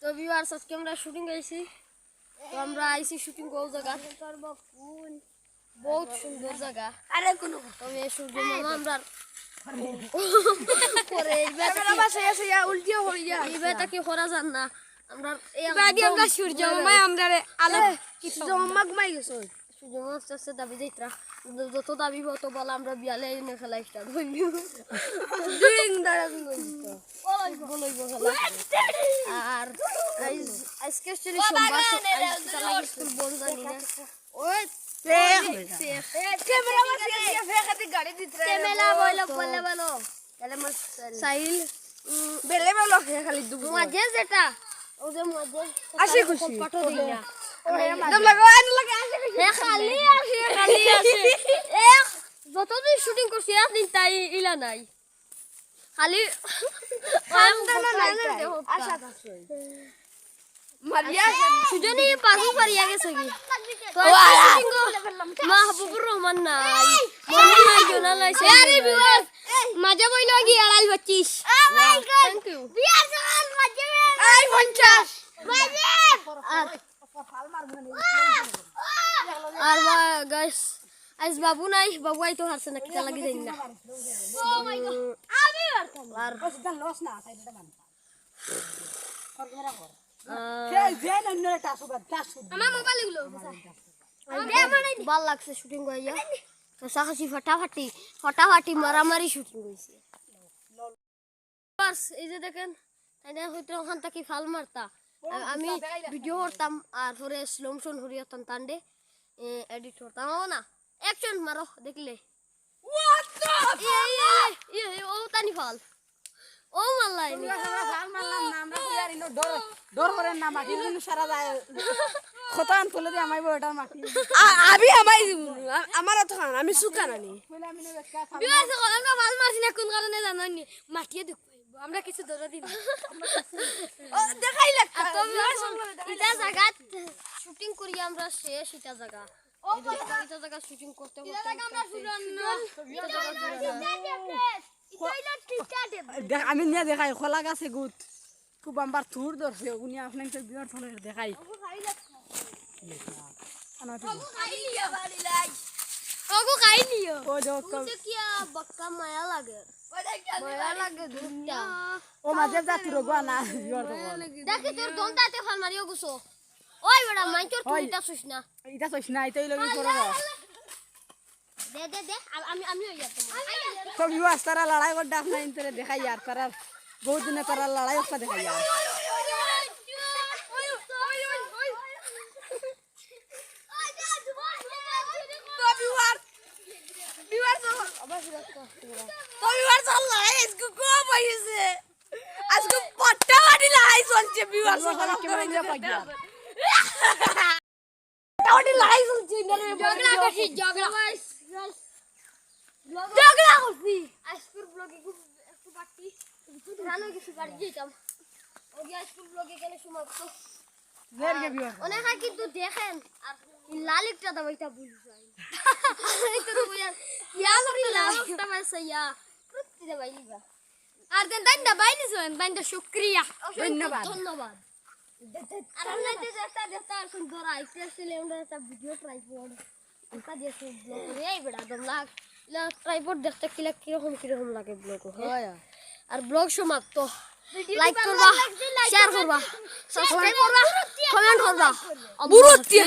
তো ভিউয়ার্স আজকে আমরা শুটিং আইছি তো আমরা আইছি শুটিং কোন জায়গা করব কোন বহুত সুন্দর জায়গা আরে কোন তবে সূর্য মামা আমরা করে ক্যামেরা বাসে এসে উল্টিও হই যায় এইটা কি করা জান না আমরা এই বাদি আমরা সূর্য মামা আমরা আলো সূর্য মামা ঘুমাই গেছে সূর্য মামা আসছে দাবি যাইত্রা যত দাবি হতো বল আমরা বিয়ালে এনে খেলা স্টার্ট হইল ডিং দাঁড়াবি বলই বলা আর আজকে চলি সোমবার চালাই স্কুল বন্ধ জানি না ওই ক্যামেরা বসে ফেকাতে গাড়ি দিতে ক্যামেরা বলো বলে বলো তাহলে মত সাইল বেলে বলো খালি দুবো মাঝে যেটা ও যে মাঝে আসে খুশি ফটো দিই না দম লাগো আন লাগে আসে খুশি খালি আসে এক যতদিন শুটিং করছি একদিন তাই ইলা নাই খালি আমদানা নাই আশা আছে মারিয়া সুজনি পাগু পারিয়া গেছে কি তো মাহবুবুর রহমান নাই মনে নাই জোনা লাইছে আরে বিবাস মাঝে বইলো কি 2.25 মাই গড থ্যাংক ইউ বিয়ার সকাল মাঝে আই 50 মাঝে আর গাইস আজ বাবু নাই বাবু আই তো হারছে না কিটা লাগি যাই না ও মাই গড আমি পারতাম আর ওটা লস না সাইডটা বানতা করগরা কর আমার মোবাইল গুলো ভাল লাগছে শুটিং কইয়া তো সাহসী ফাটাফাটি মারামারি শুটিং হইছে বাস এই যে দেখেন তাই না হয়তো ওখান থেকে ফাল মারতা আমি ভিডিও করতাম আর পরে স্লো মোশন হরিয়াতাম টান্ডে এডিট করতাম না অ্যাকশন মারো দেখলে ও তানি ফাল ও মাল্লাই নি ফাল মারলাম না আমরা কইয়ারি নো ডর করে না মাটি দিন সারা যায় খতান তুলে দি আমাই বড়টা মাটি আবি আমাই আমার তো খান আমি সুকা নানি বিয়াস আমরা ফাল মারছি না কোন কারণে জানো নি মাটিয়ে দুখ আমরা কিছু ধরে দিই ও দেখাই লাগতা তো এটা জায়গা শুটিং করি আমরা শেষ এটা জায়গা ও এটা জায়গা শুটিং করতে করতে এটা জায়গা আমরা শুরু আমি নিয়ে দেখাই খোলা গাছে গুত খুব আমার থুর ধরছে উনি আপনাকে বিয়ার ফলে দেখাই ওগো খাই নিও ও जो কি বক্কা মায়া লাগে দুটা ও মাঝে যাতি রগো না বিয়ার তো দেখি তোর দন্তাতে ফাল মারিও গুছো ওই বড়া মাই তোর তুইটা ছুস না এটা ছুস না এটাই লাগি করো দে আমি হই যাত তো বিয়াস তারা লড়াই করতে আপনা ইনতে দেখাই यार তারা বহুত দিনে তারা লড়াই করতে দেখাই यार আজকে পট্টা বাড়ি লাই চলছে বিয়ার সকালে কেমন নিয়ে পাগিয়া পট্টা লাই চলছে ঝগড়া করছি ঝগড়া করছি আজকের ব্লগে একটু বাকি জানো কিছু বাড়ি যেতাম ওই আজকের ব্লগে কেন সমাপ্ত জেরগে বিয়ার অনেক কিন্তু দেখেন আর লালিকটা দাবাইতা ভুল যায় এই তো বুঝার ইয়া করি লালিকটা মাসয়া প্রতিটা বাইলিবা আর দেন দাইন্দা বাইনিছেন দাইন্দা শুকরিয়া ধন্যবাদ আর আমরা যেটা আর সুন্দর আইতেছিলে আমরা একটা ভিডিও ট্রাইপড এটা দিয়েছে ব্লগ এই বড় দম লাগ ট্রাইপড দেখতে কিরকম লাগে ব্লগ হয় আর ব্লগ সমাপ্ত লাইক করবা শেয়ার করবা সাবস্ক্রাইব করবা কমেন্ট করবা বুরুতি